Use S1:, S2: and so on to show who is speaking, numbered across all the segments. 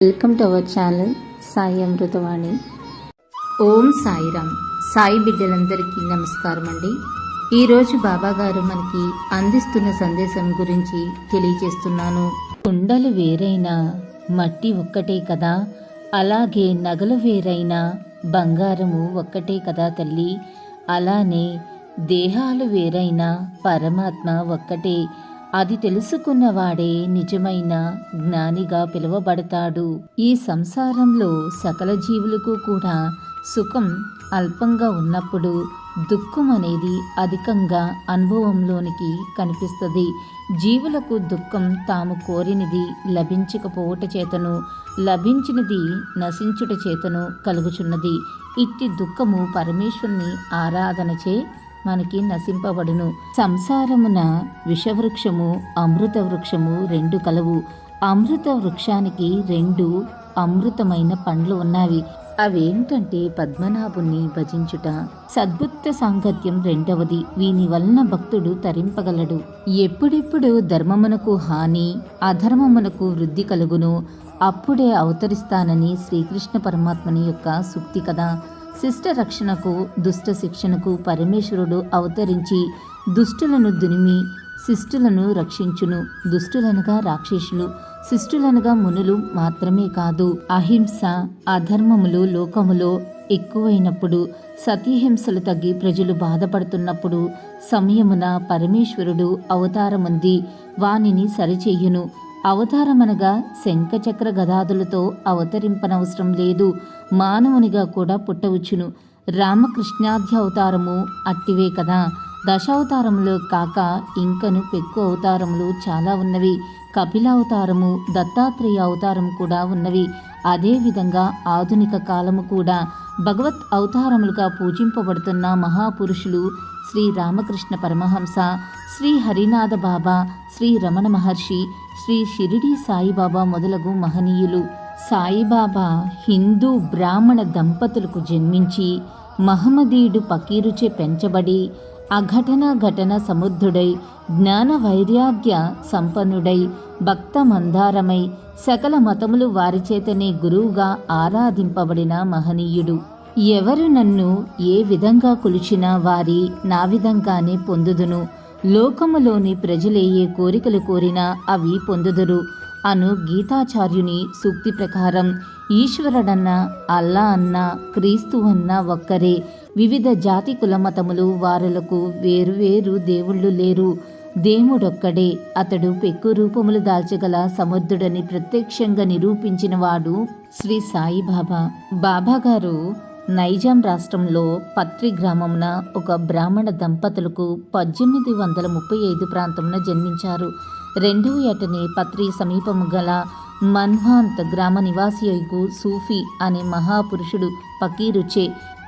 S1: Welcome to our channel Sai Amritavani. Om Sairam. Sai బిడ్డలందరికీ నమస్కారం అండి. ఈరోజు బాబా గారు మనకి అందిస్తున్న సందేశం గురించి తెలియజేస్తున్నాను. కుండలు వేరైనా మట్టి ఒక్కటే కదా, అలాగే నగలు వేరైనా బంగారము ఒక్కటే కదా తల్లి. అలానే దేహాలు వేరైనా పరమాత్మ ఒక్కటే. అది తెలుసుకున్నవాడే నిజమైన జ్ఞానిగా పిలువబడతాడు. ఈ సంసారంలో సకల జీవులకు కూడా సుఖం అల్పంగా ఉన్నప్పుడు దుఃఖం అనేది అధికంగా అనుభవంలోనికి కనిపిస్తుంది. జీవులకు దుఃఖం తాము కోరినది లభించకపోవట చేతను, లభించినది నశించుట చేతను కలుగుచున్నది. ఇట్టి దుఃఖము పరమేశ్వరుని ఆరాధనచే మనకి నశింపబడును. సంసారమున విషవృక్షము అమృత వృక్షము రెండు కలవు. అమృత వృక్షానికి రెండు అమృతమైన పండ్లు ఉన్నవి. అవేంటంటే పద్మనాభుణ్ణి భజించుట, సద్బుద్ధ సాంగత్యం రెండవది. వీని వలన భక్తుడు తరింపగలడు. ఎప్పుడెప్పుడు ధర్మమునకు హాని అధర్మమునకు వృద్ధి కలుగును అప్పుడే అవతరిస్తానని శ్రీకృష్ణ పరమాత్మని యొక్క సూక్తి కదా. శిష్ట రక్షణకు దుష్ట శిక్షణకు పరమేశ్వరుడు అవతరించి దుష్టులను దునిమి శిష్టులను రక్షించును. దుష్టులనగా రాక్షసులు, శిష్టులనగా మునులు మాత్రమే కాదు. అహింస అధర్మములు లోకములో ఎక్కువైనప్పుడు, సతీహింసలు తగ్గి ప్రజలు బాధపడుతున్నప్పుడు సమయమున పరమేశ్వరుడు అవతారముంది వానిని సరిచెయ్యును. అవతారమనగా శంఖచక్ర గదాదులతో అవతరింపనవసరం లేదు. మానవునిగా కూడా పుట్టవచ్చును. రామకృష్ణాద్య అవతారము అట్టివే కదా. దశావతారములు కాక ఇంకను పెక్కు అవతారములు చాలా ఉన్నవి. కపిలావతారము, దత్తాత్రేయ అవతారం కూడా ఉన్నవి. అదేవిధంగా ఆధునిక కాలము కూడా భగవత్ అవతారములుగా పూజింపబడుతున్న మహాపురుషులు శ్రీ రామకృష్ణ పరమహంస, శ్రీ హరినాథ బాబా, శ్రీ రమణ మహర్షి, శ్రీ షిరిడి సాయిబాబా మొదలగు మహనీయులు. సాయిబాబా హిందూ బ్రాహ్మణ దంపతులకు జన్మించి మహమ్మదీయుడు పకీరుచే పెంచబడి అఘటన ఘటన సముద్ధుడై జ్ఞాన వైరాగ్య సంపన్నుడై భక్త మందారమై సకల మతములు వారిచేతనే గురువుగా ఆరాధింపబడిన మహనీయుడు. ఎవరు నన్ను ఏ విధంగా కొలిచినా వారి నా విధంగానే పొందుదును. లోకములోని ప్రజలే ఏ కోరికలు కోరినా అవి పొందుదురు అను గీతాచార్యుని సూక్తి ప్రకారం ఈశ్వరుడన్నా అల్లా అన్నా క్రీస్తు అన్నా ఒక్కరే. వివిధ జాతి కులమతములు వారులకు వేరువేరు దేవుళ్ళు లేరు. దేవుడొక్కడే. అతడు పెక్కు రూపములు దాల్చగల సమర్థుడని ప్రత్యక్షంగా నిరూపించినవాడు శ్రీ సాయిబాబా. బాబాగారు నైజాం రాష్ట్రంలో పత్రి గ్రామమున ఒక బ్రాహ్మణ దంపతులకు 1835 ప్రాంతమున జన్మించారు. రెండవ ఏటనే పత్రి సమీపము గల మన్వాంత్ గ్రామ నివాసియకు సూఫీ అనే మహాపురుషుడు పకీరుచే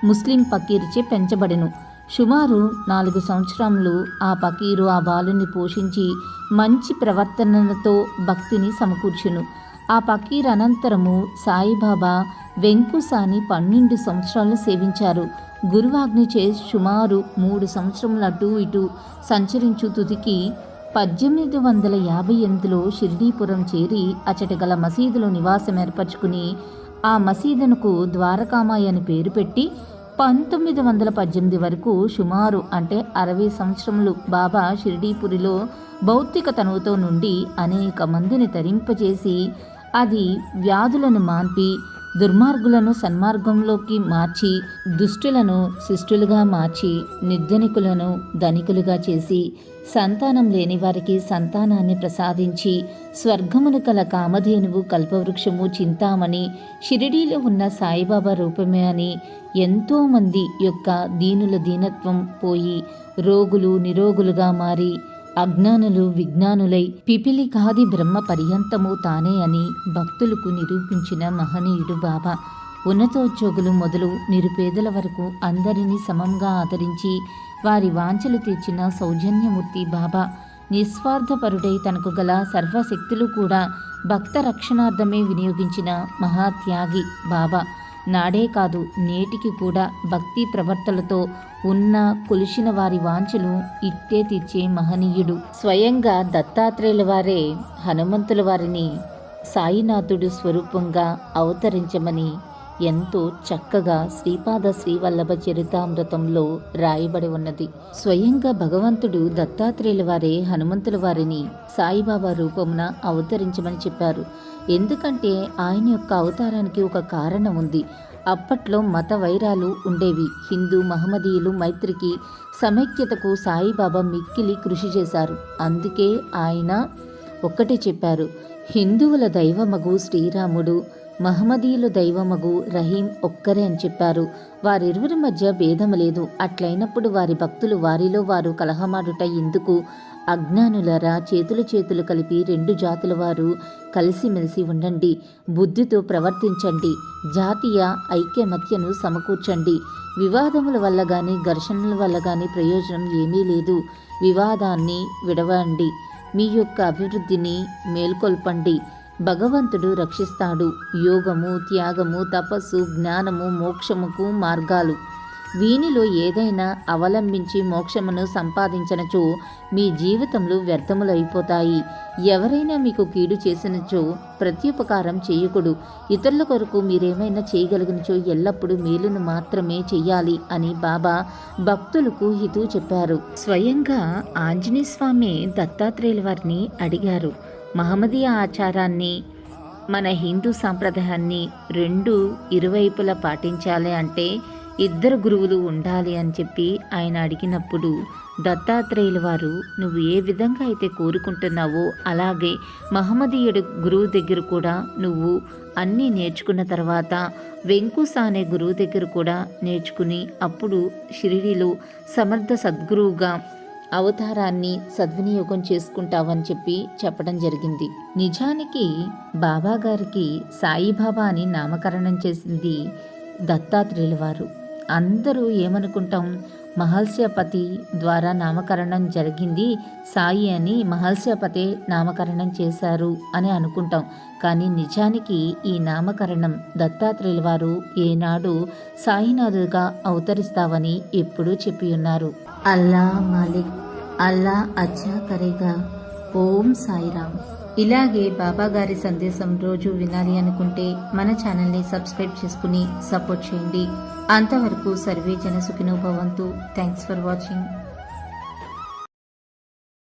S1: ముస్లిం పకీరుచే పెంచబడెను. సుమారు 4 సంవత్సరములు ఆ పకీరు ఆ బాలుని పోషించి మంచి ప్రవర్తనతో భక్తిని సమకూర్చును. ఆ పకీర్ అనంతరము సాయిబాబా వెంకుసాని 12 సంవత్సరాలు సేవించారు. గురువాజ్ఞచే సుమారు 3 సంవత్సరములు అటు ఇటు సంచరించు తుదికి 1858లో షిర్డీపురం చేరి అచట గల మసీదులో నివాసం ఏర్పరచుకుని ఆ మసీదునకు ద్వారకామాయి అని పేరు పెట్టి 1918 వరకు సుమారు అంటే 60 సంవత్సరములు బాబా షిర్డీపురిలో భౌతిక తనువుతో నుండి అనేక మందిని తరింపజేసి అది వ్యాధులను మాన్పి దుర్మార్గులను సన్మార్గంలోకి మార్చి దుష్టులను శిష్టులుగా మార్చి నిర్ధనికులను ధనికులుగా చేసి సంతానం లేని వారికి సంతానాన్ని ప్రసాదించి స్వర్గమును కల కామధేనువు కల్పవృక్షము చింతామణి షిరిడీలో ఉన్న సాయిబాబా రూపమే అని ఎంతోమంది యొక్క దీనుల దీనత్వం పోయి రోగులు నిరోగులుగా మారి అజ్ఞానులు విజ్ఞానులై పిపిలి కాది బ్రహ్మ పర్యంతము తానే అని భక్తులకు నిరూపించిన మహనీయుడు బాబా. ఉన్నతోద్యోగులు మొదలు నిరుపేదల వరకు అందరినీ సమంగా ఆదరించి వారి వాంఛలు తీర్చిన సౌజన్యమూర్తి బాబా. నిస్వార్థపరుడై తనకు గల సర్వశక్తులు కూడా భక్త రక్షణార్థమే వినియోగించిన మహాత్యాగి బాబా. నాడే కాదు నేటికి కూడా భక్తి ప్రవర్తనలతో ఉన్న కొలిసిన వారి వాంఛలు ఇట్టే తీర్చే మహనీయుడు. స్వయంగా దత్తాత్రేయుల వారే హనుమంతుల వారిని సాయినాథుడు స్వరూపంగా అవతరించమని ఎంతో చక్కగా శ్రీపాద శ్రీవల్లభ చరితామృతంలో రాయబడి ఉన్నది. స్వయంగా భగవంతుడు దత్తాత్రేయుల వారే హనుమంతుల వారిని సాయిబాబా రూపమున అవతరించమని చెప్పారు. ఎందుకంటే ఆయన యొక్క అవతారానికి ఒక కారణం ఉంది. అప్పట్లో మత వైరాలు ఉండేవి. హిందూ మహమ్మదీయులు మైత్రికి సమైక్యతకు సాయిబాబా మిక్కిలి కృషి చేశారు. అందుకే ఆయన ఒక్కటే చెప్పారు, హిందువుల దైవమగు శ్రీరాముడు, మహమ్మదీయుల దైవమగు రహీం ఒక్కరే అని చెప్పారు. వారిరువురి మధ్య భేదము లేదు. అట్లయినప్పుడు వారి భక్తులు వారిలో వారు కలహమాడుట ఎందుకు? అజ్ఞానులరా, చేతులు కలిపి రెండు జాతుల వారు కలిసిమెలిసి ఉండండి, బుద్ధితో ప్రవర్తించండి, జాతీయ ఐక్యమత్యను సమకూర్చండి. వివాదముల వల్ల కానీ ఘర్షణల వల్ల కానీ ప్రయోజనం ఏమీ లేదు. వివాదాన్ని విడవండి, మీ యొక్క అభివృద్ధిని మేల్కొల్పండి. భగవంతుడు రక్షిస్తాడు. యోగము, త్యాగము, తపస్సు, జ్ఞానము, మోక్షముకు మార్గాలు. వీనిలో ఏదైనా అవలంబించి మోక్షమును సంపాదించనచో మీ జీవితంలో వ్యర్థములైపోతాయి. ఎవరైనా మీకు కీడు చేసినచో ప్రత్యుపకారం చేయకుడు. ఇతరుల కొరకు మీరేమైనా చేయగలిగినచో ఎల్లప్పుడూ మేలును మాత్రమే చెయ్యాలి అని బాబా భక్తులకు హితవు చెప్పారు. స్వయంగా ఆంజనేయ స్వామి దత్తాత్రేయుల వారిని అడిగారు, మహమ్మదీయ ఆచారాన్ని మన హిందూ సాంప్రదాయాన్ని రెండు ఇరువైపులా పాటించాలి అంటే ఇద్దరు గురువులు ఉండాలి అని చెప్పి ఆయన అడిగినప్పుడు దత్తాత్రేయుల వారు, నువ్వు ఏ విధంగా అయితే కోరుకుంటున్నావో అలాగే మహమ్మదీయుడు గురువు దగ్గర కూడా నువ్వు అన్నీ నేర్చుకున్న తర్వాత వెంకుస అనే గురువు దగ్గర కూడా నేర్చుకుని అప్పుడు షిరిడీలో సమర్థ సద్గురువుగా అవతారాన్ని సద్వినియోగం చేసుకుంటావని చెప్పి చెప్పడం జరిగింది. నిజానికి బాబా గారికి సాయిబాబా అని నామకరణం చేసింది దత్తాత్రేయుల వారు. అందరూ ఏమనుకుంటాం, మహల్స్యపతి ద్వారా నామకరణం జరిగింది సాయి అని మహల్స్యపతే నామకరణం చేశారు అని అనుకుంటాం. కానీ నిజానికి ఈ నామకరణం దత్తాత్రేయుల వారు ఏనాడు సాయినాథుగా అవతరిస్తావని ఎప్పుడూ చెప్పి ఉన్నారు. అల్లా మాలిక్, అల్లా అచ్చా కరేగా. ఓం సాయిరామ్. ఇలాగే బాబా గారి సందేశం రోజు వినాలి అనుకుంటే మన ఛానల్ని సబ్స్క్రైబ్ చేసుకుని సపోర్ట్ చేయండి. అంతవరకు సర్వే జన సుఖినో భవంతు. Thanks for watching.